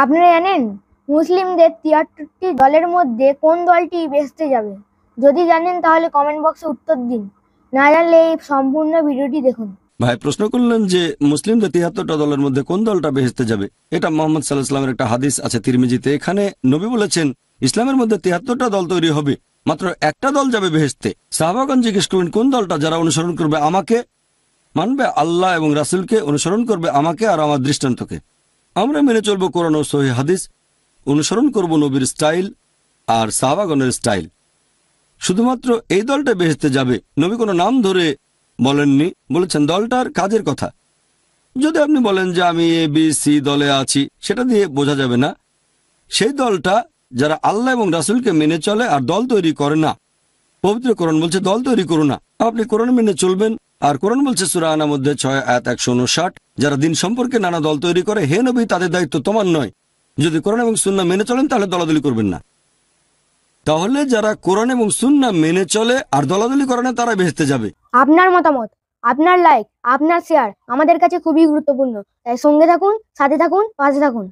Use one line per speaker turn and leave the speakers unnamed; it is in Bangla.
আপনারা জানেন মুসলিমদের ৭৩টি দলের মধ্যে কোন দলটি বেহেশতে যাবে? যদি জানেন তাহলে কমেন্ট বক্সে উত্তর দিন, না জানলে এই সম্পূর্ণ ভিডিওটি দেখুন।
ভাই প্রশ্ন করলেন যে মুসলিমদের ৭৩টা দলের মধ্যে কোন দলটা বেহেশতে যাবে। এটা মোহাম্মদ সাল্লাল্লাহু আলাইহি ওয়াসাল্লামের একটা হাদিস আছে তিরমিজিতে। এখানে নবী বলেছেন ইসলামের মধ্যে ৭৩টা দল তৈরি হবে, মাত্র একটা দল যাবে বেহেশতে। সাহাবাগণ জিজ্ঞেস করলেন কোন দলটা? যারা অনুসরণ করবে আমাকে, মানবে আল্লাহ এবং রাসূলকে, অনুসরণ করবে আমাকে আর আমার দৃষ্টান্তকে। আমরা মেনে চলবো কোরআন ও সহিহ হাদিস, অনুসরণ করব নবীর স্টাইল আর সাহাবাগণের স্টাইল। শুধুমাত্র এই দলটা বেহেশতে যাবে। নবী কোনো নাম ধরে বলেননি, বলেছেন দলটার কাজের কথা। যদি আপনি বলেন যে আমি এ বি সি দলে আছি, সেটা দিয়ে বোঝা যাবে না। সেই দলটা যারা আল্লাহ এবং রাসূলকে মেনে চলে আর দল তৈরি করে না। পবিত্র কোরআন বলছে দল তৈরি করো না, আপনি কোরআন মেনে চলবেন। আর কোরআন বলছে সূরা আনার মধ্যে 6 আয়াত 159, যারা দিন সম্পর্কে নানা দল তৈরি করে, হে নবী তাদের দায়িত্ব তোমার নয়। যদি কোরআন এবং সুন্নাহ মেনে চলেন তাহলে দলাদলি করবেন না। তাহলে যারা কোরআন এবং সুন্নাহ মেনে চলে আর দলাদলি করে না তারা বেহেশতে যাবে।
আপনার মতামত, আপনার লাইক, আপনার শেয়ার আমাদের কাছে খুবই গুরুত্বপূর্ণ। তাই সঙ্গে থাকুন, সাথে থাকুন, পাশে থাকুন।